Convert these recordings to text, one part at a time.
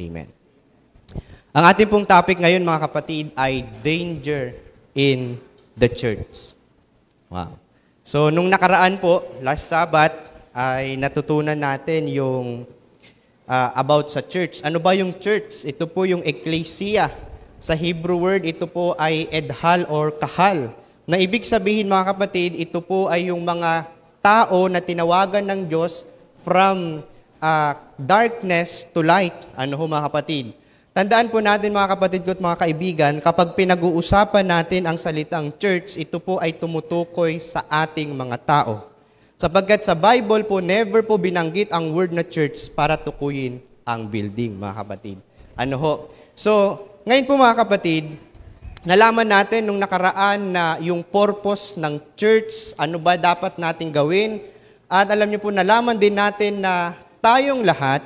Amen. Ang ating pong topic ngayon, mga kapatid, ay danger in the church. Wow. So, nung nakaraan po, last Sabbath, ay natutunan natin yung about sa church. Ano ba yung church? Ito po yung ecclesia. Sa Hebrew word, ito po ay edhal or kahal. Na ibig sabihin, mga kapatid, ito po ay yung mga tao na tinawagan ng Diyos from darkness to light. Ano ho, mga kapatid? Tandaan po natin, mga kapatid ko at mga kaibigan, kapag pinag-uusapan natin ang salitang church, ito po ay tumutukoy sa ating mga tao. Sapagkat sa Bible po, never po binanggit ang word na church para tukuyin ang building, mga kapatid. Ano ho? So, ngayon po, mga kapatid, nalaman natin nung nakaraan na yung purpose ng church, ano ba dapat nating gawin. At alam niyo po, nalaman din natin na tayong lahat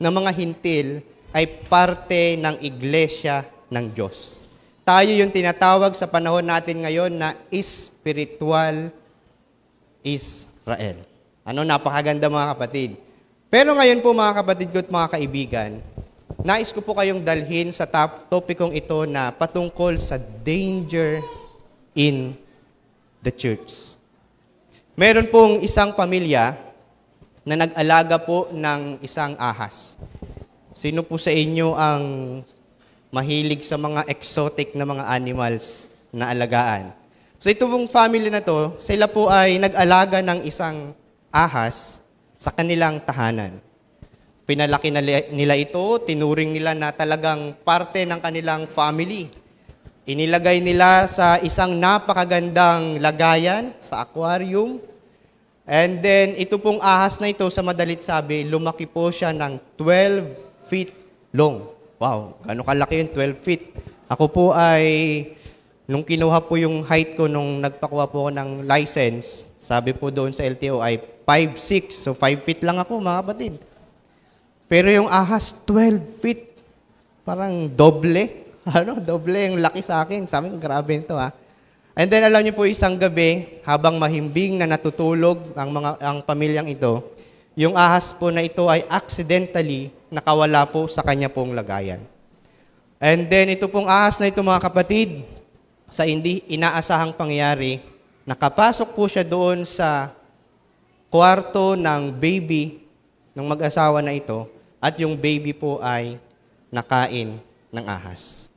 ng mga hintil ay parte ng iglesia ng Diyos. Tayo yung tinatawag sa panahon natin ngayon na spiritual Israel. Ano, napakaganda, mga kapatid. Pero ngayon po, mga kapatid ko at mga kaibigan, nais ko po kayong dalhin sa topikong ito na patungkol sa danger in the church. Meron pong isang pamilya na nag-alaga po ng isang ahas. Sino po sa inyo ang mahilig sa mga exotic na mga animals na alagaan? So ito pong family na to, sila po ay nag-alaga ng isang ahas sa kanilang tahanan. Pinalaki nila ito, tinuring nila na talagang parte ng kanilang family. Inilagay nila sa isang napakagandang lagayan, sa aquarium. And then, ito pong ahas na ito, sa madalit sabi, lumaki po siya ng 12 feet long. Wow, gano'ng kalaki yun, 12 feet. Ako po ay, nung kinuha po yung height ko, nung nagpakuha po ako ng license, sabi po doon sa LTO ay 5'6". So 5 feet lang ako, mga kapatid. Pero yung ahas, 12 feet. Parang doble. Doble yung laki sa akin. Sabi ko, grabe ito ha. And then alam niyo po, isang gabi, habang mahimbing na natutulog ang pamilyang ito, yung ahas po na ito ay accidentally nakawala po sa kanya pong lagayan. And then ito pong ahas na ito, mga kapatid, sa hindi inaasahang pangyayari, nakapasok po siya doon sa kwarto ng baby ng mag-asawa na ito, at yung baby po ay nakain ng ahas.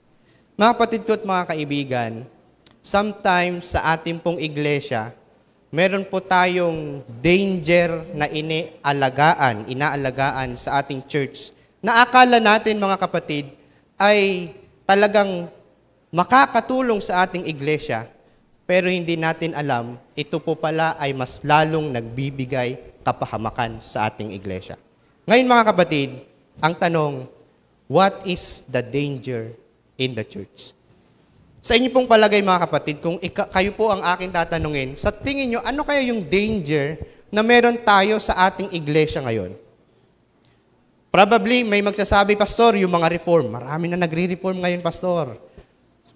Mga kapatid ko at mga kaibigan, sometimes sa ating pong iglesia, meron po tayong danger na inaalagaan sa ating church na akala natin, mga kapatid, ay talagang makakatulong sa ating iglesia, pero hindi natin alam, ito po pala ay mas lalong nagbibigay kapahamakan sa ating iglesia. Ngayon, mga kapatid, ang tanong, what is the danger in the church? Sa inyo pong palagay, mga kapatid, kung kayo po ang aking tatanungin, sa tingin nyo, ano kaya yung danger na meron tayo sa ating iglesia ngayon? Probably, may magsasabi, Pastor, yung mga reform. Marami na nagre-reform ngayon, Pastor.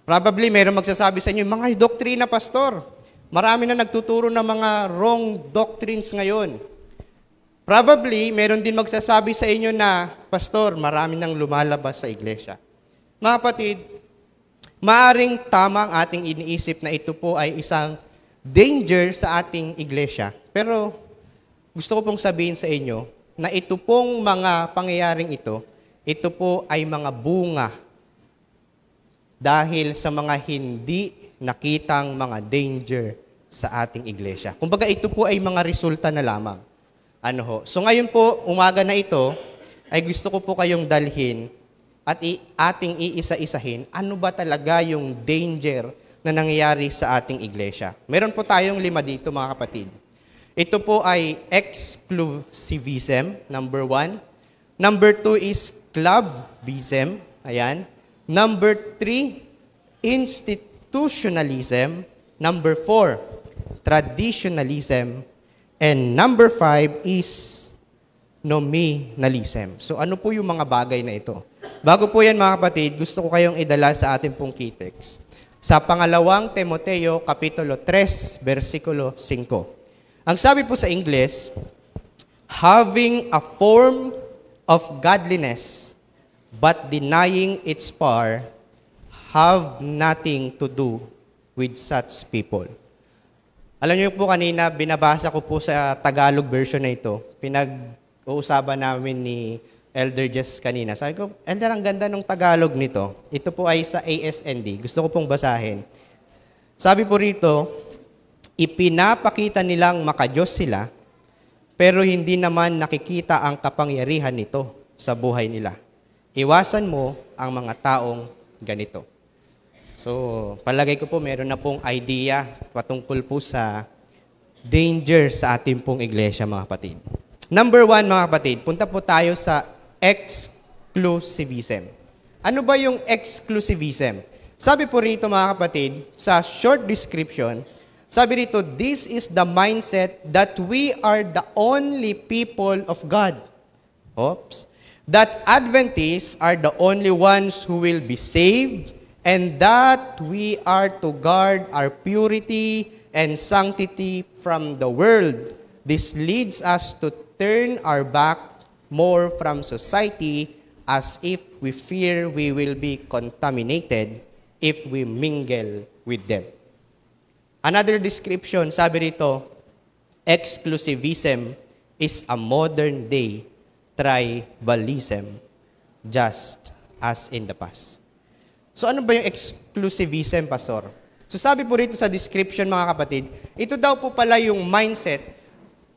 Probably, mayroong magsasabi sa inyo, mga doktrina, Pastor. Marami na nagtuturo ng mga wrong doctrines ngayon. Probably, meron din magsasabi sa inyo na, Pastor, marami nang lumalabas sa iglesia. Mga kapatid, maaring tama ang ating iniisip na ito po ay isang danger sa ating iglesia. Pero gusto ko pong sabihin sa inyo na ito pong mga pangyayaring ito po ay mga bunga dahil sa mga hindi nakitang mga danger sa ating iglesia. Kumbaga ito po ay mga resulta na lamang. So ngayon po, umaga na ito, ay gusto ko po kayong dalhin at ating iisa-isahin, ano ba talaga yung danger na nangyayari sa ating iglesia. Meron po tayong 5 dito, mga kapatid. Ito po ay exclusivism, number 1. Number 2 is clubism. Ayan. Number 3, institutionalism. Number 4, traditionalism. And number 5 is nominalism. So ano po yung mga bagay na ito? Bago po yan, mga kapatid, gusto ko kayong idala sa ating pong key text. Sa pangalawang Timoteo, Kapitulo 3, versikulo 5. Ang sabi po sa English, having a form of godliness, but denying its power, have nothing to do with such people. Alam niyo po kanina, binabasa ko po sa Tagalog version na ito. Pinag-uusapan namin ni Elder Jess kanina. Sabi ko, Elder, ang ganda ng Tagalog nito. Ito po ay sa ASND. Gusto ko pong basahin. Sabi po rito, ipinapakita nilang makadiyos sila, pero hindi naman nakikita ang kapangyarihan nito sa buhay nila. Iwasan mo ang mga taong ganito. So, palagay ko po, meron na pong idea patungkol po sa danger sa ating pong iglesia, mga kapatid. Number 1, mga kapatid, punta po tayo sa exclusivism. Ano ba yung exclusivism? Sabi po rito, mga kapatid, sa short description, sabi rito, this is the mindset that we are the only people of God. Oops. That Adventists are the only ones who will be saved, and that we are to guard our purity and sanctity from the world. This leads us to turn our back more from society as if we fear we will be contaminated if we mingle with them. Another description, sabi rito, exclusivism is a modern day tribalism, just as in the past. So ano ba yung exclusivism, Pastor? So sabi po rito sa description, mga kapatid, ito daw po pala yung mindset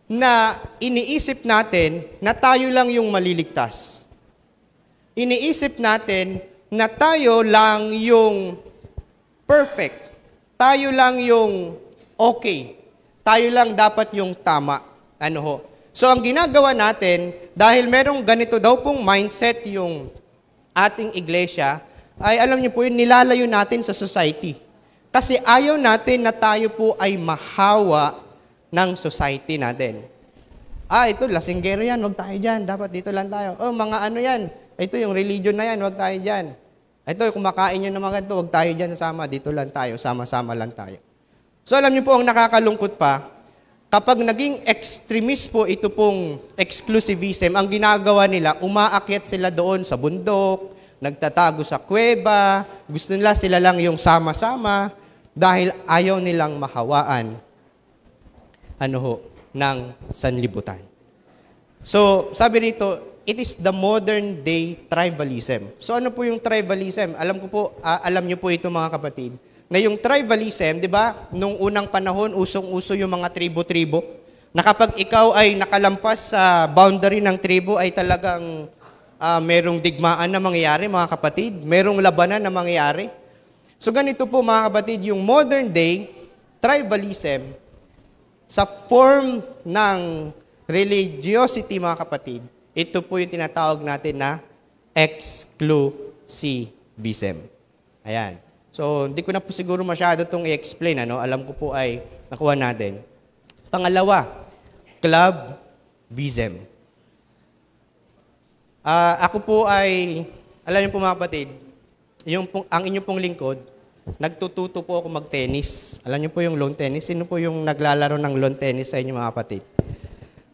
na iniisip natin na tayo lang yung maliligtas. Iniisip natin na tayo lang yung perfect. Tayo lang yung okay. Tayo lang dapat yung tama. Ano ho? So ang ginagawa natin, dahil merong ganito daw pong mindset yung ating iglesia, ay alam niyo po yun, nilalayo natin sa society. Kasi ayaw natin na tayo po ay mahawa ng society natin. Ito, lasinggero yan, huwag tayo dyan, dapat dito lang tayo. Mga ano yan, ito yung religion na yan, huwag tayo dyan. Ito, kumakain nyo ng mga ganito, huwag tayo dyan sama, dito lang tayo, sama-sama lang tayo. So alam niyo po, ang nakakalungkot pa, kapag naging extremist po ito pong exclusivism, ang ginagawa nila, umaakyat sila doon sa bundok, nagtatago sa kuweba, gusto nila sila lang yung sama-sama dahil ayaw nilang mahawaan ng sanlibutan. So, sabi rito, it is the modern day tribalism. So, ano po yung tribalism? Alam niyo po ito, mga kapatid, na yung tribalism, di ba, nung unang panahon, usong-uso yung mga tribo-tribo, na kapag ikaw ay nakalampas sa boundary ng tribo, ay talagang merong digmaan na mangyayari, mga kapatid. Merong labanan na mangyayari. So ganito po, mga kapatid, yung modern day tribalism sa form ng religiosity, mga kapatid, ito po yung tinatawag natin na exclusivism. Ayan. So, hindi ko na po siguro masyado itong i-explain. Alam ko po ay nakuha natin. Pangalawa, clubism. Ako po ay, alam niyo po, mga kapatid, ang inyo pong lingkod, nagtututo po ako mag-tennis. Alam niyo po yung lawn tennis? Sino po yung naglalaro ng lawn tennis sa inyo, mga kapatid?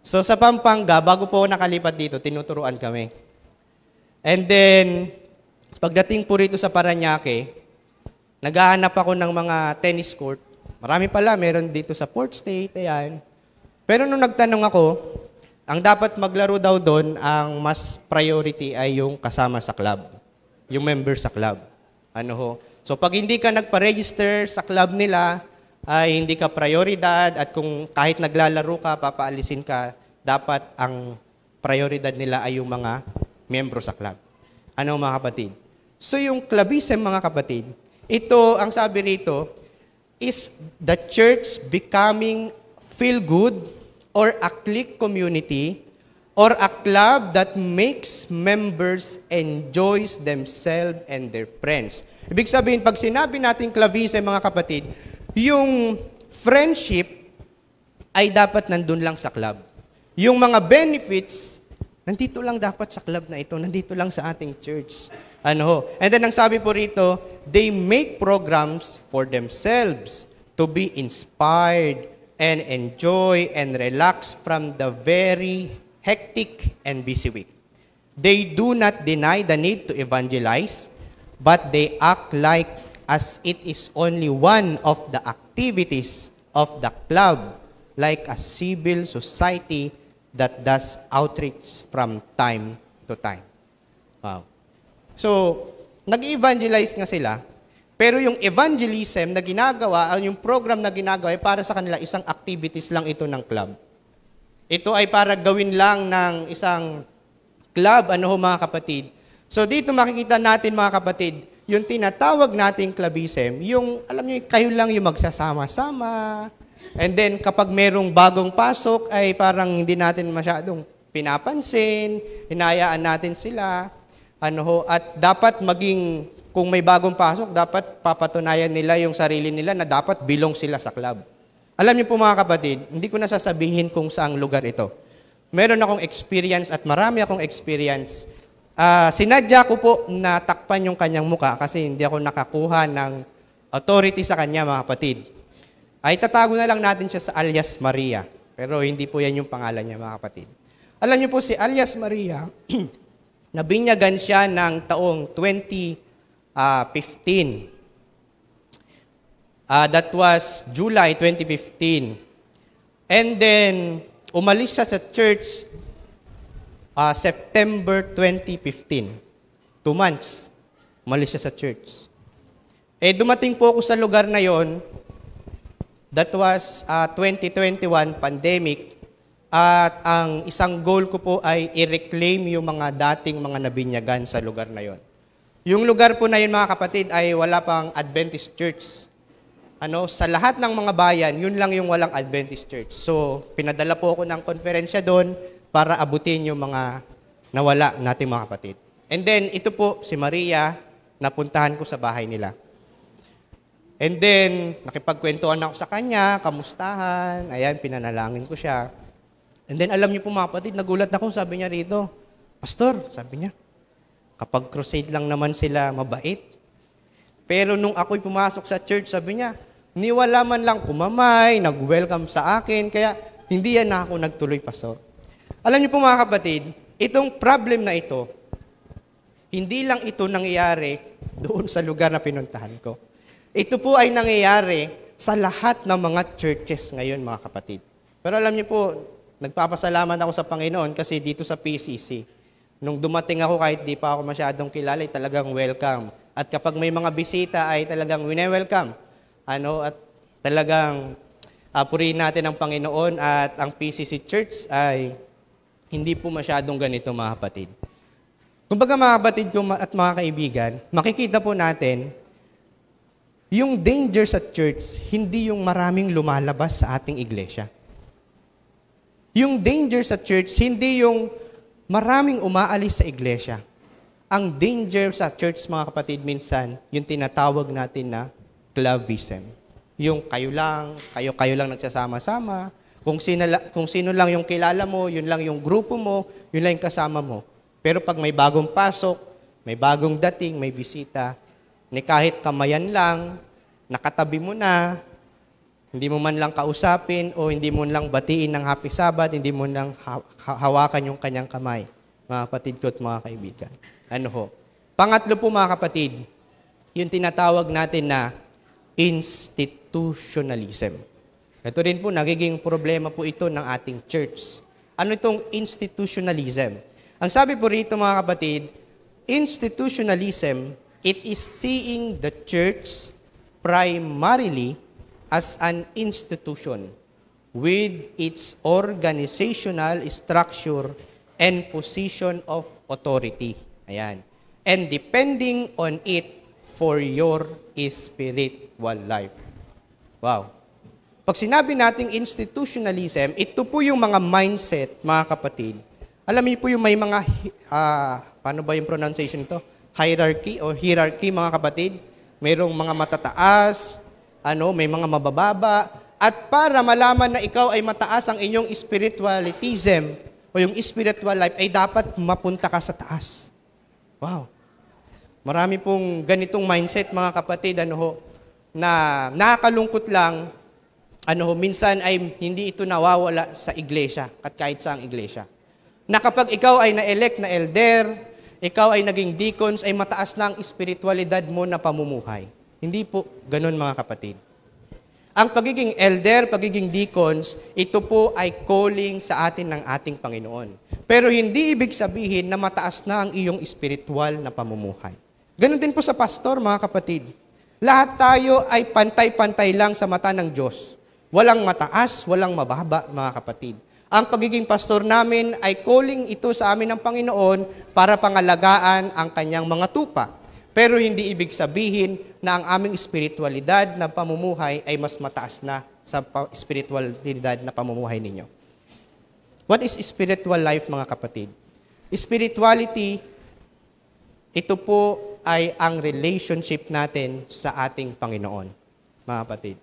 So sa Pampanga, bago po ako nakalipat dito, tinuturuan kami. And then, pagdating po rito sa Parañaque, naghahanap ako ng mga tennis court. Marami pala, meron dito sa Port State, ayan. Pero nung nagtanong ako, ang dapat maglaro daw doon, ang mas priority ay yung kasama sa club. Yung member sa club. So pag hindi ka nagpa-register sa club nila, ay hindi ka prioridad at kung kahit naglalaro ka, papaalisin ka, dapat ang prioridad nila ay yung mga membro sa club. Mga kapatid? So yung clubism, mga kapatid, ito, ang sabi rito, is the church becoming feel good or a clique community or a club that makes members enjoys themselves and their friends. Ibig sabihin, pag sinabi natin clubism, mga kapatid, yung friendship ay dapat nandun lang sa club. Yung mga benefits, nandito lang dapat sa club na ito, nandito lang sa ating church. And then ang sabi po rito, they make programs for themselves to be inspired and enjoy and relax from the very hectic and busy week. They do not deny the need to evangelize, but they act like as it is only one of the activities of the club, like a civil society that does outreach from time to time. Wow. So, nag-evangelize nga sila, pero yung evangelism na ginagawa, yung program na ginagawa, ay para sa kanila, isang activities lang ito ng club. Ito ay para gawin lang ng isang club, mga kapatid. So dito makikita natin, mga kapatid, yung tinatawag nating clubism, yung, alam niyo, kayo lang yung magsasama-sama. And then, kapag merong bagong pasok, ay parang hindi natin masyadong pinapansin, hinayaan natin sila. At dapat maging, kung may bagong pasok, dapat papatunayan nila yung sarili nila na dapat belong sila sa club. Alam niyo po, mga kapatid, hindi ko na sasabihin kung saang lugar ito. Meron akong experience at marami akong experience. Sinadya ko po na takpan yung kanyang muka kasi hindi ako nakakuha ng authority sa kanya, mga kapatid. Ay tatago na lang natin siya sa alias Maria. Pero hindi po yan yung pangalan niya, mga kapatid. Alam niyo po, si alias Maria, nabinyagan siya ng taong 2015. That was July 2015. And then, umalis siya sa church September 2015. 2 months, umalis siya sa church. Dumating po ako sa lugar na yon. That was 2021 pandemic. At ang isang goal ko po ay i-reclaim yung mga dating mga nabinyagan sa lugar na yon. Yung lugar po na yun, mga kapatid, ay wala pang Adventist church. Sa lahat ng mga bayan, yun lang yung walang Adventist church. So, pinadala po ako ng konferensya doon para abutin yung mga nawala nating mga kapatid. And then, ito po, si Maria, napuntahan ko sa bahay nila. And then, nakipagkwentuhan ako sa kanya, kamustahan, ayan, pinanalangin ko siya. And then, alam niyo po, mga kapatid, nagulat ako, sabi niya rito, Pastor, sabi niya, kapag crusade lang naman sila, mabait. Pero nung ako'y pumasok sa church, sabi niya, niwala man lang kumamay, nag-welcome sa akin, kaya hindi yan na ako nagtuloy, Pastor. Alam niyo po, mga kapatid, itong problem na ito, hindi lang ito nangyayari doon sa lugar na pinuntahan ko. Ito po ay nangyayari sa lahat ng mga churches ngayon, mga kapatid. Pero alam niyo po, nagpapasalamat ako sa Panginoon kasi dito sa PCC, nung dumating ako kahit di pa ako masyadong kilala, ay talagang welcome. At kapag may mga bisita ay talagang wine-welcome. At talagang purihin natin ang Panginoon at ang PCC Church ay hindi po masyadong ganito, mga kapatid. Kumbaga, mga kapatid ko at mga kaibigan, makikita po natin yung danger sa church, hindi yung maraming lumalabas sa ating iglesia. Yung danger sa church, hindi yung maraming umaalis sa iglesia. Ang danger sa church, mga kapatid, minsan, yung tinatawag natin na clubism. Yung kayo lang nagsasama-sama. Kung sino lang yung kilala mo, yun lang yung grupo mo, yun lang yung kasama mo. Pero pag may bagong pasok, may bagong dating, may bisita, ni kahit kamayan lang, nakatabi mo na, hindi mo man lang kausapin o hindi mo lang batiin ng Happy Sabbath, hindi mo lang hawakan yung kanyang kamay, mga kapatid ko at mga kaibigan. Pangatlo po, mga kapatid, yung tinatawag natin na institutionalism. Ito rin po, nagiging problema po ito ng ating church. Ano itong institutionalism? Ang sabi po rito, mga kapatid, institutionalism, it is seeing the church primarily as an institution with its organizational structure and position of authority. Ayan. And depending on it for your spiritual life. Wow. Pag sinabi nating institutionalism, ito po yung mga mindset, mga kapatid. Alam niyo po yung may mga, paano ba yung pronunciation ito? Hierarchy o hierarchy, mga kapatid. Mayroong mga matataas, may mga mabababa. At para malaman na ikaw ay mataas ang inyong spiritualism o yung spiritual life, ay dapat mapunta ka sa taas. Wow. Marami pong ganitong mindset, mga kapatid, na nakakalungkot lang, minsan ay hindi ito nawawala sa iglesia at kahit saang iglesia. na kapag ikaw ay na-elect na elder, ikaw ay naging deacons, ay mataas na ang espiritualidad mo na pamumuhay. Hindi po ganun mga kapatid. Ang pagiging elder, pagiging deacons, ito po ay calling sa atin ng ating Panginoon. Pero hindi ibig sabihin na mataas na ang iyong espiritual na pamumuhay. Ganun din po sa pastor, mga kapatid. Lahat tayo ay pantay-pantay lang sa mata ng Diyos. Walang mataas, walang mababa, mga kapatid. Ang pagiging pastor namin ay calling ito sa amin ng Panginoon para pangalagaan ang kanyang mga tupa. Pero hindi ibig sabihin na ang aming espiritualidad na pamumuhay ay mas mataas na sa espiritualidad na pamumuhay ninyo. What is spiritual life, mga kapatid? Spirituality, ito po ay ang relationship natin sa ating Panginoon, mga kapatid.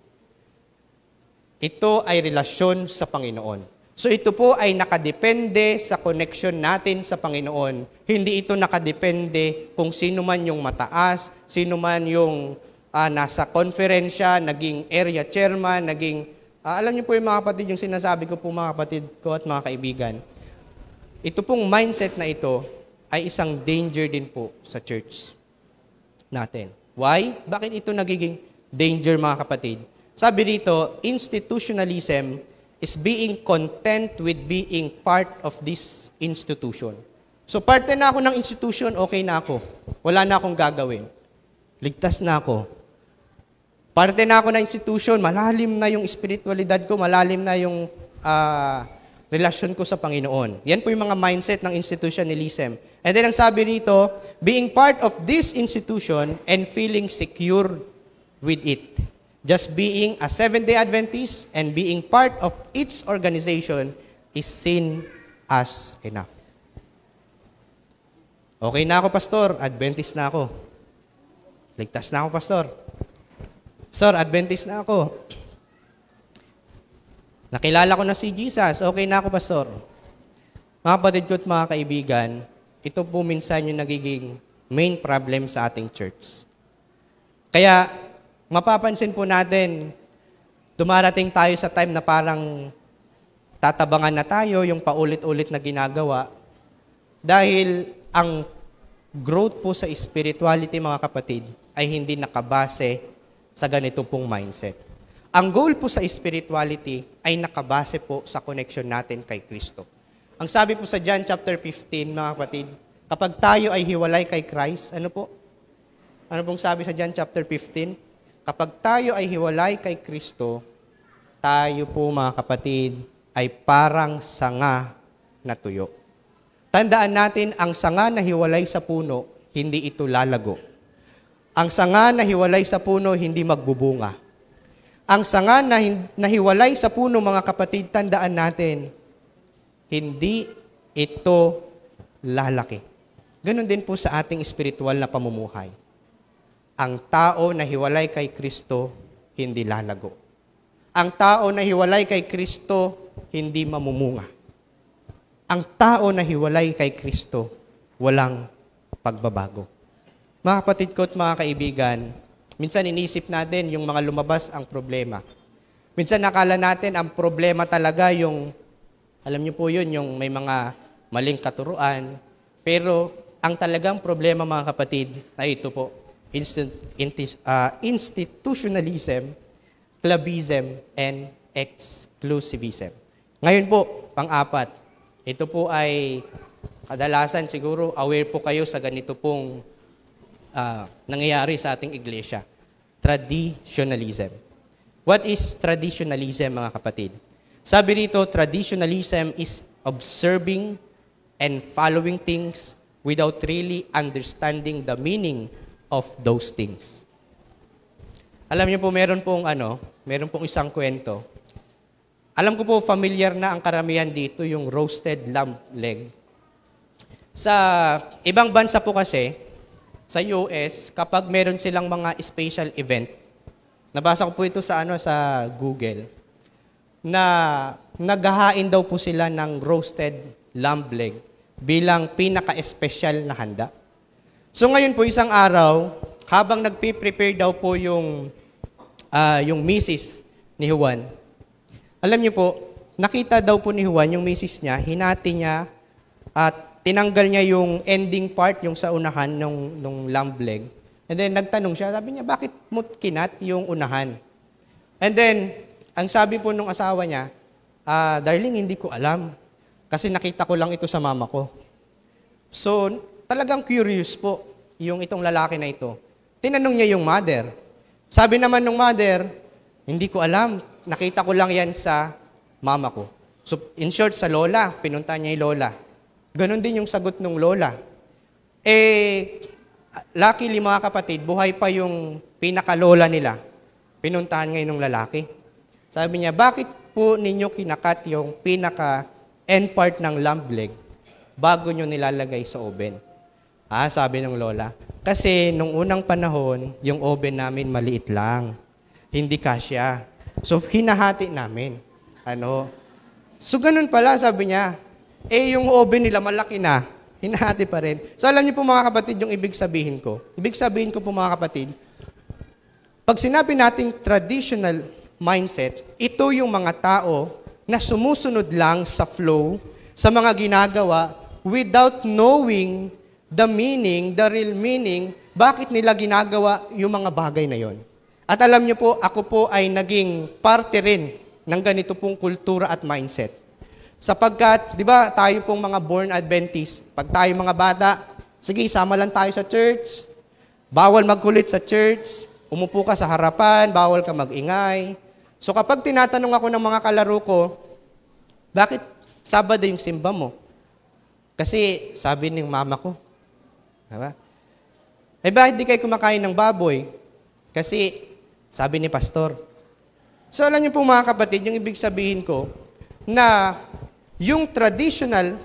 Ito ay relasyon sa Panginoon. So ito po ay nakadepende sa connection natin sa Panginoon. Hindi ito nakadepende kung sino man yung mataas, sino man yung nasa konferensya, naging area chairman, naging, alam niyo po yung mga kapatid, yung sinasabi ko po mga kapatid ko at mga kaibigan. Ito pong mindset na ito ay isang danger din po sa church natin. Why? Bakit ito nagiging danger, mga kapatid? Sabi dito, institutionalism is being content with being part of this institution. So, parte na ako ng institution, okay na ako. Wala na akong gagawin. Ligtas na ako. Parte na ako ng institution, malalim na yung spiritualidad ko, malalim na yung relasyon ko sa Panginoon. Yan po yung mga mindset ng institutionalism. And then ang sabi dito, being part of this institution and feeling secure with it. Just being a Seventh-day Adventist and being part of its organization is seen as enough. Okay na ako, Pastor. Adventist na ako. Ligtas na ako, Pastor. Sir, Adventist na ako. Nakilala ko na si Jesus. Okay na ako, Pastor. Mga kapatid ko at mga kaibigan, ito po minsan yung nagiging main problem sa ating church. Kaya, mapapansin po natin, dumarating tayo sa time na parang tatabangan na tayo yung paulit-ulit na ginagawa dahil ang growth po sa spirituality, mga kapatid, ay hindi nakabase sa ganito pong mindset. Ang goal po sa spirituality ay nakabase po sa connection natin kay Kristo. Ang sabi po sa John chapter 15, mga kapatid, kapag tayo ay hiwalay kay Christ, ano po? Ano pong sabi sa John chapter 15? Kapag tayo ay hiwalay kay Kristo, tayo po, mga kapatid, ay parang sanga na tuyo. Tandaan natin, ang sanga na hiwalay sa puno, hindi ito lalago. Ang sanga na hiwalay sa puno, hindi magbubunga. Ang sanga na hiwalay sa puno, mga kapatid, tandaan natin, hindi ito lalaki. Ganon din po sa ating spiritual na pamumuhay. Ang tao na hiwalay kay Kristo, hindi lalago. Ang tao na hiwalay kay Kristo, hindi mamumunga. Ang tao na hiwalay kay Kristo, walang pagbabago. Mga kapatid ko at mga kaibigan, minsan inisip natin yung mga lumabas ang problema. Minsan nakala natin ang problema talaga yung, alam niyo po yun, yung may mga maling katuruan. Pero ang talagang problema, mga kapatid, ay ito po, institutionalism, clubism, and exclusivism. Ngayon po, pang-apat, ito po ay kadalasan siguro aware po kayo sa ganito pong nangyayari sa ating iglesia. Traditionalism. What is traditionalism, mga kapatid? Sabi rito, traditionalism is observing and following things without really understanding the meaning of those things. Alam niyo po, meron pong isang kwento. Alam ko po, familiar na ang karamihan dito, yung roasted lamb leg. Sa ibang bansa po kasi, sa US, kapag meron silang mga special event, nabasa ko po ito sa Google, na naghahain daw po sila ng roasted lamb leg bilang pinaka-espesyal na handa. So ngayon po, isang araw, habang nagpe-prepare daw po yung misis ni Juan, alam niyo po, nakita daw po ni Juan yung misis niya, hinati niya at tinanggal niya yung ending part, yung sa unahan nung lamb leg. And then nagtanong siya, sabi niya, bakit mo kinat yung unahan? And then, ang sabi po nung asawa niya, darling, hindi ko alam. Kasi nakita ko lang ito sa mama ko. So, talagang curious po yung itong lalaki na ito. Tinanong niya yung mother. Sabi naman nung mother, hindi ko alam. Nakita ko lang yan sa mama ko. So, in short, sa lola, pinunta niya yung lola. Ganon din yung sagot ng lola. Luckily mga kapatid, buhay pa yung pinakalola nila. Pinuntahan ngayon ng lalaki. Sabi niya, bakit po ninyo kinakat yung pinaka-end part ng lamb leg bago nyo nilalagay sa oven? Sabi ng lola, kasi nung unang panahon, yung oven namin maliit lang. Hindi kasya. So, hinahati namin. So, ganun pala, sabi niya. Yung oven nila malaki na, hinahati pa rin. So, alam niyo po mga kapatid, yung ibig sabihin ko. Ibig sabihin ko po mga kapatid, pag sinabi nating traditional mindset, ito yung mga tao na sumusunod lang sa flow, sa mga ginagawa, without knowing the meaning, the real meaning, bakit nila ginagawa yung mga bagay na yon. At alam niyo po, ako po ay naging parte rin ng ganito pong kultura at mindset. Sapagkat, di ba, tayo pong mga born Adventist, pag tayo mga bata, sige, sama lang tayo sa church, bawal magkulit sa church, umupo ka sa harapan, bawal ka magingay. So kapag tinatanong ako ng mga kalaro ko, bakit Sabado yung simba mo? Kasi sabi ng mama ko, diba? Bakit di kayo kumakain ng baboy? Kasi sabi ni pastor. So alam niyo po mga kapatid, yung ibig sabihin ko, na yung traditional,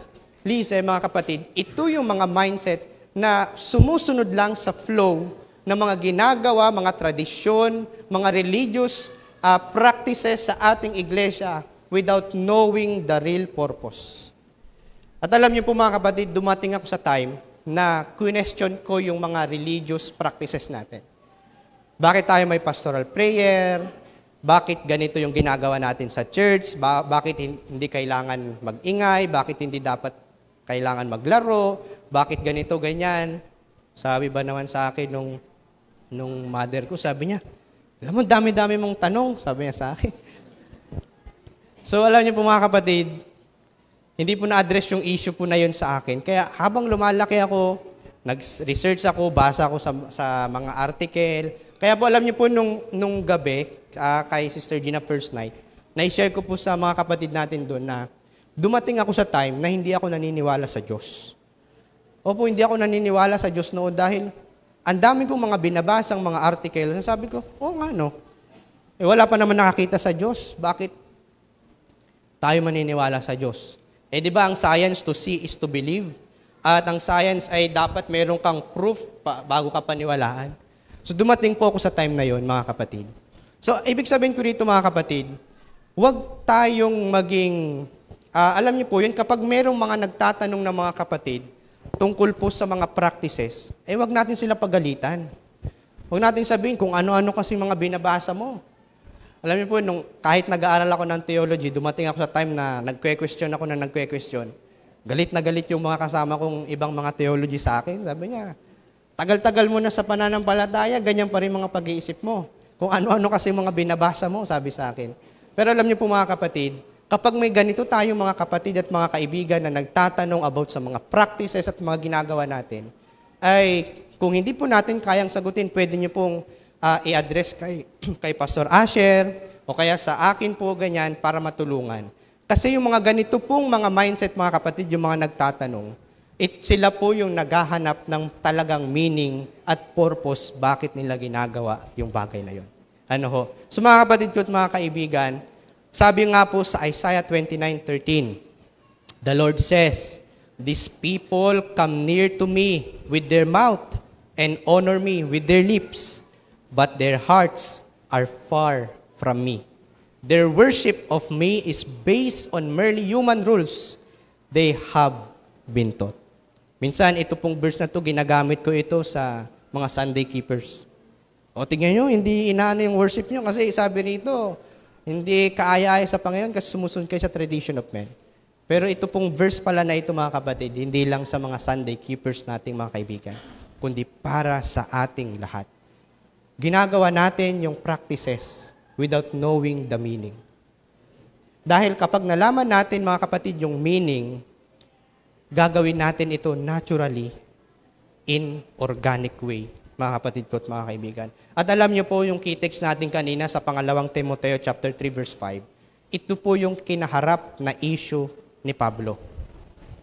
mga kapatid, ito yung mga mindset na sumusunod lang sa flow ng mga ginagawa, mga tradisyon, mga religious practices sa ating iglesia without knowing the real purpose. At alam niyo po mga kapatid, dumating ako sa time na question ko yung mga religious practices natin. Bakit tayo may pastoral prayer? Bakit ganito yung ginagawa natin sa church? Bakit hindi kailangan mag-ingay? Bakit hindi dapat kailangan maglaro? Bakit ganito, ganyan? Sabi ba naman sa akin nung mother ko, sabi niya, alam mo, dami-dami mong tanong, sabi niya sa akin. So alam niyo po mga kapatid, hindi po na-address yung issue po na yun sa akin. Kaya habang lumalaki ako, nag-research ako, basa ako sa mga article. Kaya po alam niyo po nung gabi, kay Sister Gina First Night, na-share ko po sa mga kapatid natin doon na dumating ako sa time na hindi ako naniniwala sa Diyos. Opo, hindi ako naniniwala sa Diyos noon dahil ang dami kong mga binabasang mga article. Sabi ko, nga no. Wala pa naman nakakita sa Diyos. Bakit tayo maniniwala sa Diyos? Di ba ang science to see is to believe? At ang science ay dapat meron kang proof bago ka paniwalaan. So dumating po ako sa time na yon, mga kapatid. So, ibig sabihin ko rito mga kapatid, huwag tayong maging, alam niyo po yun, kapag merong mga nagtatanong ng mga kapatid tungkol po sa mga practices, huwag natin sila pagalitan. Huwag natin sabihin kung ano-ano kasi mga binabasa mo. Alam niyo po, kahit nag-aaral ako ng theology, dumating ako sa time na nagque-question ako. Galit na galit yung mga kasama kong ibang mga theology sa akin. Sabi niya, tagal-tagal mo na sa pananampalataya, ganyan pa rin mga pag-iisip mo. Kung ano-ano kasi mga binabasa mo, sabi sa akin. Pero alam niyo po mga kapatid, kapag may ganito tayong mga kapatid at mga kaibigan na nagtatanong about sa mga practices at mga ginagawa natin, ay kung hindi po natin kayang sagutin, pwede niyo pong i-address kay Pastor Asher o kaya sa akin po ganyan para matulungan. Kasi yung mga ganito pong mga mindset mga kapatid, yung mga nagtatanong, sila po yung naghahanap ng talagang meaning at purpose bakit nila ginagawa yung bagay na yun. So mga kapatid ko at mga kaibigan, sabi nga po sa Isaiah 29:13, the Lord says, "These people come near to me with their mouth and honor me with their lips, but their hearts are far from me. Their worship of me is based on merely human rules they have been taught." Minsan, ito pong verse na to, ginagamit ko ito sa mga Sunday keepers. O tingnan nyo, hindi inaano yung worship nyo kasi sabi rito, hindi kaaya-aya sa Panginoon kasi sumusunod kayo sa tradition of men. Pero ito pong verse pala na ito mga kapatid, hindi lang sa mga Sunday keepers nating mga kaibigan, kundi para sa ating lahat. Ginagawa natin yung practices without knowing the meaning. Dahil kapag nalaman natin mga kapatid yung meaning, gagawin natin ito naturally in organic way, mga kapatid ko at mga kaibigan. At alam niyo po yung key text natin kanina sa pangalawang Timoteo chapter 3 verse 5. Ito po yung kinaharap na issue ni Pablo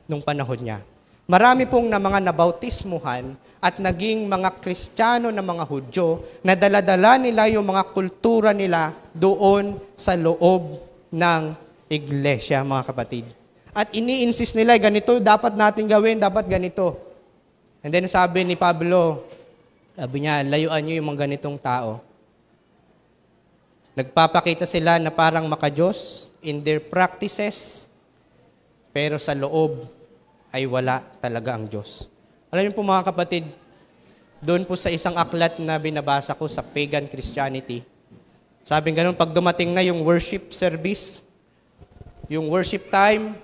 nung panahon niya. Marami pong na mga nabautismuhan at naging mga Kristiyano na mga Hudyo na dala-dala nila yung mga kultura nila doon sa loob ng iglesia, mga kapatid. At ini-insist nila, ganito dapat natin gawin, dapat ganito. And then sabi ni Pablo, sabi niya, layuan niyo yung mga ganitong tao. Nagpapakita sila na parang makadiyos in their practices, pero sa loob ay wala talaga ang Diyos. Alam niyo po mga kapatid, doon po sa isang aklat na binabasa ko sa pagan Christianity, sabi ganun, pag dumating na yung worship service, yung worship time,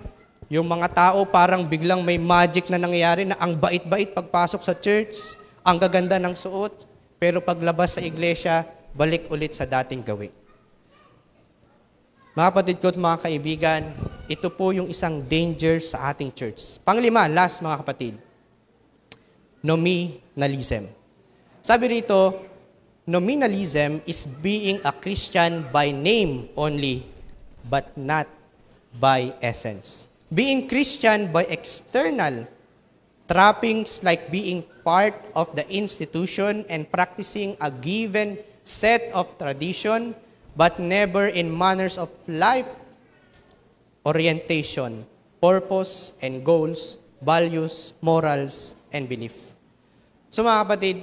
yung mga tao parang biglang may magic na nangyayari na ang bait-bait pagpasok sa church, ang gaganda ng suot, pero paglabas sa iglesia, balik ulit sa dating gawin. Mga kapatid ko at mga kaibigan, ito po yung isang danger sa ating church. Panglima, last mga kapatid, nominalism. Sabi rito, nominalism is being a Christian by name only, but not by essence. Being Christian by external trappings like being part of the institution and practicing a given set of tradition, but never in manners of life, orientation, purpose and goals, values, morals, and belief. So mga kapatid,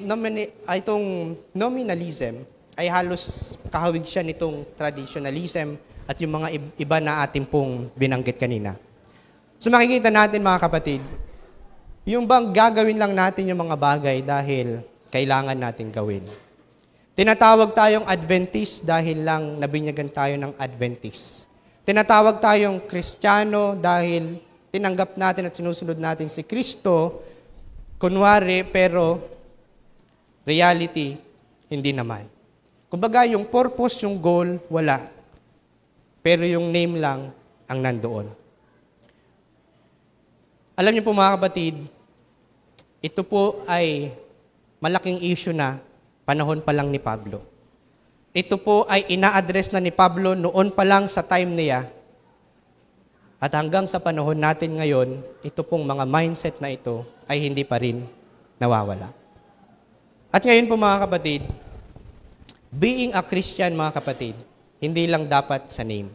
itong nominalism ay halos kahawig siya nitong traditionalism at yung mga iba na ating pong binanggit kanina. So makikita natin mga kapatid, yung bang gagawin lang natin yung mga bagay dahil kailangan natin gawin. Tinatawag tayong Adventist dahil lang nabinyagan tayo ng Adventist. Tinatawag tayong Kristiyano dahil tinanggap natin at sinusunod natin si Kristo, kunwari, pero reality, hindi naman. Kumbaga, yung purpose, yung goal, wala. Pero yung name lang ang nandoon. Alam niyo po mga kapatid, ito po ay malaking issue na panahon pa lang ni Pablo. Ito po ay ina-address na ni Pablo noon pa lang sa time niya. At hanggang sa panahon natin ngayon, ito pong mga mindset na ito ay hindi pa rin nawawala. At ngayon po mga kapatid, being a Christian mga kapatid, hindi lang dapat sa name.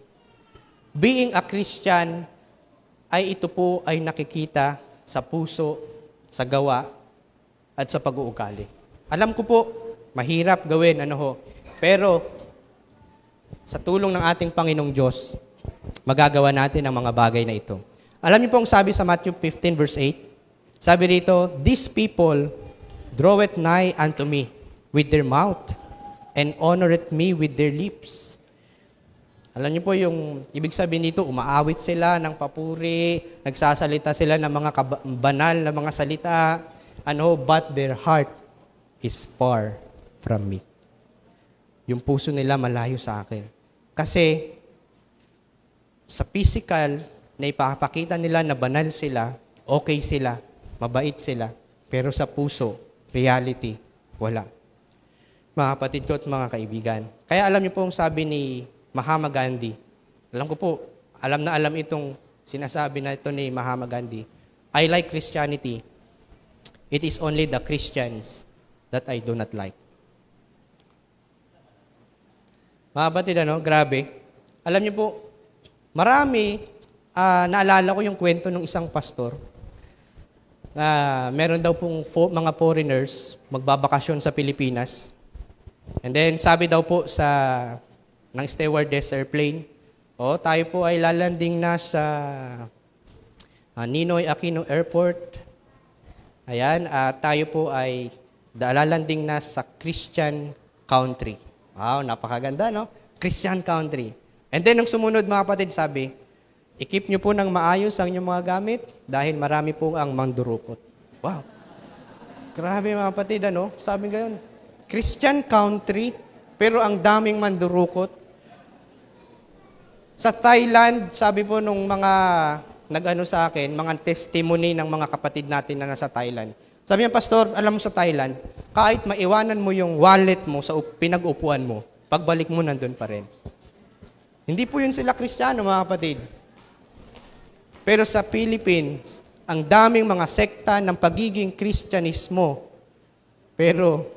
Being a Christian ay ito po ay nakikita sa puso, sa gawa, at sa pag-uugali. Alam ko po, mahirap gawin, pero sa tulong ng ating Panginoong Diyos, magagawa natin ang mga bagay na ito. Alam niyo po ang sabi sa Matthew 15 verse 8? Sabi rito, "These people draweth nigh unto me with their mouth, and honoreth me with their lips." Alam niyo po yung ibig sabihin dito, umaawit sila ng papuri, nagsasalita sila ng mga banal na mga salita, but their heart is far from me. Yung puso nila malayo sa akin. Kasi sa physical na ipapakita nila na banal sila, okay sila, mabait sila, pero sa puso, reality, wala. Mga kapatid ko at mga kaibigan. Kaya alam niyo po ang sabi ni Mahatma Gandhi. Alam ko po, alam na alam itong sinasabi na ito ni Mahatma Gandhi. I like Christianity. It is only the Christians that I do not like. Mga kapatid, grabe. Alam niyo po, marami, naalala ko yung kwento ng isang pastor na meron daw pong mga foreigners magbabakasyon sa Pilipinas. And then sabi daw po ng stewardess airplane, tayo po ay lalanding na sa Ninoy Aquino Airport. Ayan, tayo po ay lalanding na sa Christian country. Wow, napakaganda, no? Christian country. And then, nung sumunod mga kapatid, sabi, I-keep nyo po ng maayos ang inyong mga gamit dahil marami po ang mandurukot. Wow! Grabe mga kapatid, ano? Sabi ngayon, Christian country, pero ang daming mandurukot. Sa Thailand, sabi po nung mga nag-ano sa akin, mga testimony ng mga kapatid natin na nasa Thailand. Sabi niya, Pastor, alam mo sa Thailand, kahit maiwanan mo yung wallet mo sa pinag-upuan mo, pagbalik mo nandun pa rin. Hindi po yun sila Kristiyano, mga kapatid. Pero sa Philippines, ang daming mga sekta ng pagiging Kristyanismo. Pero,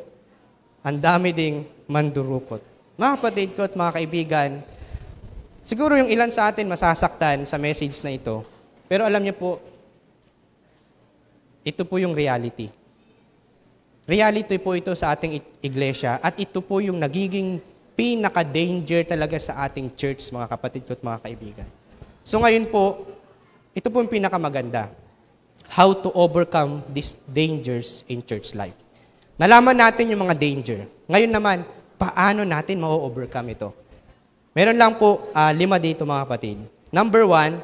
ang dami ding mandurukot. Mga kapatid ko at mga kaibigan, siguro yung ilan sa atin masasaktan sa message na ito. Pero alam niyo po, ito po yung reality. Reality po ito sa ating iglesia at ito po yung nagiging pinaka-danger talaga sa ating church, mga kapatid ko at mga kaibigan. So ngayon po, ito po yung pinakamaganda. How to overcome these dangers in church life. Nalaman natin yung mga danger. Ngayon naman, paano natin ma-overcome ito? Meron lang po 5 dito mga kapatid. Number 1,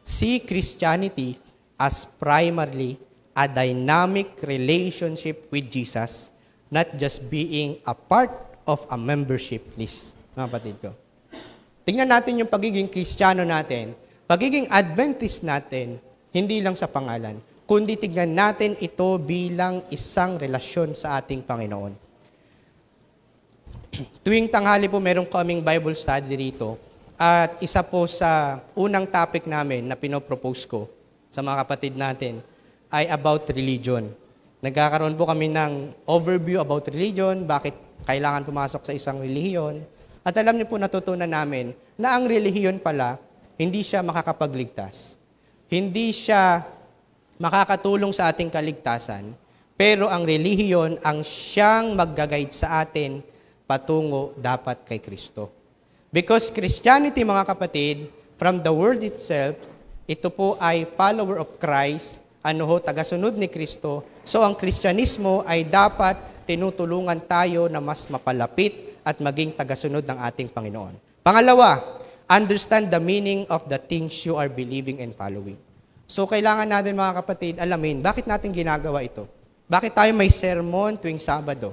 see Christianity as primarily a dynamic relationship with Jesus, not just being a part of a membership list. Mga kapatid ko. Tingnan natin yung pagiging Kristiyano natin, pagiging Adventist natin, hindi lang sa pangalan, kundi tingnan natin ito bilang isang relasyon sa ating Panginoon. Tuwing tanghali po, meron kaming Bible study rito. At isa po sa unang topic namin na pinopropose ko sa mga kapatid natin ay about religion. Nagkakaroon po kami ng overview about religion, bakit kailangan pumasok sa isang relihiyon. At alam niyo po, natutunan namin na ang relihiyon pala, hindi siya makakapagligtas. Hindi siya makakatulong sa ating kaligtasan, pero ang relihiyon ang siyang mag-guide sa atin patungo dapat kay Kristo. Because Christianity, mga kapatid, from the word itself, ito po ay follower of Christ, tagasunod ni Kristo. So ang Kristyanismo ay dapat tinutulungan tayo na mas mapalapit at maging tagasunod ng ating Panginoon. Pangalawa, understand the meaning of the things you are believing and following. So kailangan natin mga kapatid alamin, bakit natin ginagawa ito? Bakit tayo may sermon tuwing Sabado?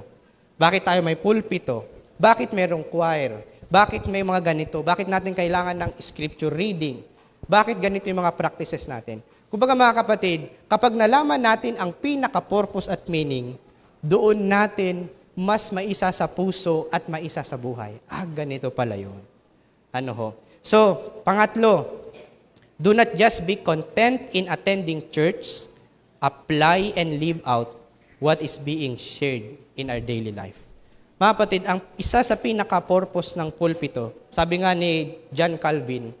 Bakit tayo may pulpito? Bakit merong choir? Bakit may mga ganito? Bakit natin kailangan ng scripture reading? Bakit ganito yung mga practices natin? Kumbaga mga kapatid, kapag nalaman natin ang pinaka-purpose at meaning, doon natin mas maisa sa puso at maisa sa buhay. Ganito pala yun. So, pangatlo, do not just be content in attending church, apply and live out what is being shared in our daily life. Mga kapatid, ang isa sa pinaka-purpose ng pulpito, sabi nga ni John Calvin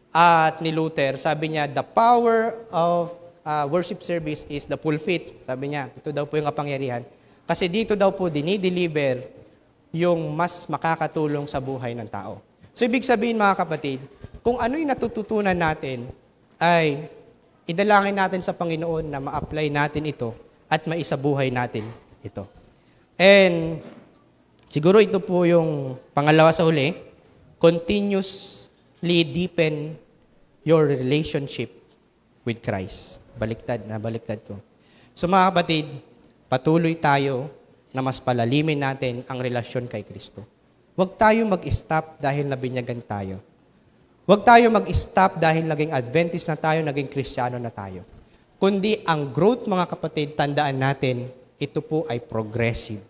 at ni Luther, sabi niya, the power of worship service is the pulpit. Sabi niya, ito daw po yung kapangyarihan. Kasi dito daw po dinideliver yung mas makakatulong sa buhay ng tao. So, ibig sabihin mga kapatid, kung ano yung natututunan natin, ay idalangin natin sa Panginoon na ma-apply natin ito at maisabuhay natin ito. And siguro ito po yung pangalawa sa huli, continuously deepen your relationship with Christ. Baliktad ko. So mga kapatid, patuloy tayo na mas palalimin natin ang relasyon kay Kristo. Huwag tayo mag-stop dahil nabinyagan tayo. Huwag tayo mag-stop dahil naging Adventist na tayo, naging Kristiyano na tayo. Kundi ang growth, mga kapatid, tandaan natin, ito po ay progressive.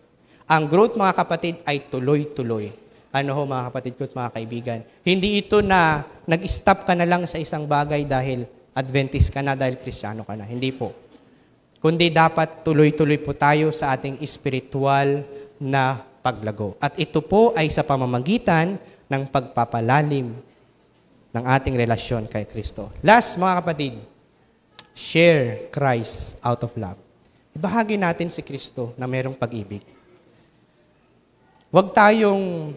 Ang growth, mga kapatid, ay tuloy-tuloy. Mga kapatid ko at mga kaibigan? Hindi ito na nag-stop ka na lang sa isang bagay dahil Adventist ka na, dahil Kristiyano ka na. Hindi po. Kundi dapat tuloy-tuloy po tayo sa ating spiritual na paglago. At ito po ay sa pamamagitan ng pagpapalalim ng ating relasyon kay Kristo. Last, mga kapatid, share Christ out of love. Ibahagi natin si Kristo na merong pag-ibig. Huwag tayong,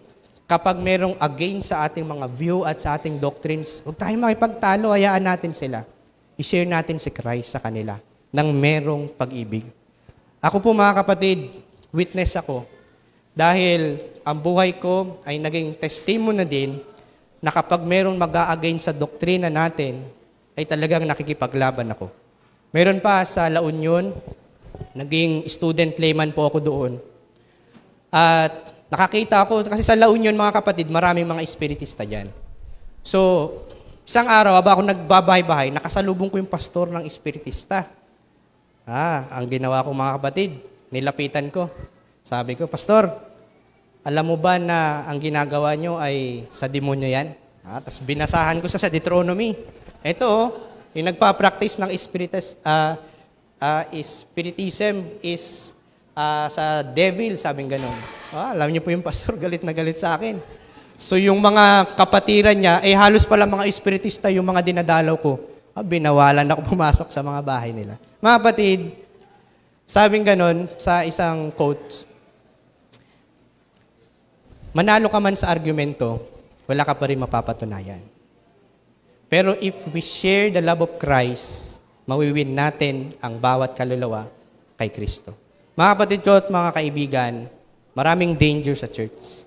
kapag merong against sa ating mga view at sa ating doctrines, huwag tayong makipagtalo, hayaan natin sila. I-share natin si Christ sa kanila ng merong pag-ibig. Ako po mga kapatid, witness ako. Dahil ang buhay ko ay naging testimony din na kapag mayroong mag-a-against sa doktrina natin, ay talagang nakikipaglaban ako. Meron pa sa La Union, naging student layman po ako doon. At nakakita ako, kasi sa La Union mga kapatid, maraming mga espiritista dyan. So, isang araw, habang ako nagbabahay-bahay, nakasalubong ko yung pastor ng espiritista. Ang ginawa ko mga kapatid, nilapitan ko. Sabi ko, Pastor, alam mo ba na ang ginagawa nyo ay sa demonyo yan? Tapos binasahan ko sa Deuteronomy. Ito, yung nagpa-practice ng spiritism is sa devil, sabing ganun. Alam niyo po yung pastor, galit na galit sa akin. So yung mga kapatiran niya, halos pala mga espiritista yung mga dinadalaw ko. Binawalan ako pumasok sa mga bahay nila. Mga kapatid, sabing ganun sa isang quote, manalo ka man sa argumento, wala ka pa rin mapapatunayan. Pero if we share the love of Christ, mawiwin natin ang bawat kaluluwa kay Kristo. Mga kapatid ko at mga kaibigan, maraming danger sa church.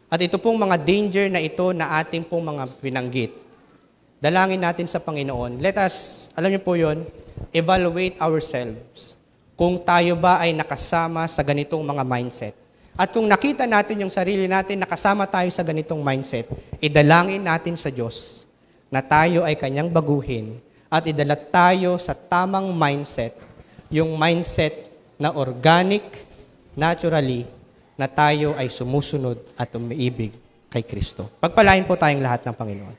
At ito pong mga danger na ito na ating pong mga binanggit, dalangin natin sa Panginoon. Let us, alam niyo po yun, evaluate ourselves. Kung tayo ba ay nakasama sa ganitong mga mindset. At kung nakita natin yung sarili natin, nakasama tayo sa ganitong mindset, idalangin natin sa Diyos na tayo ay Kanyang baguhin at idala tayo sa tamang mindset, yung mindset na organic, naturally, na tayo ay sumusunod at umiibig kay Kristo. Pagpalain po tayong lahat ng Panginoon.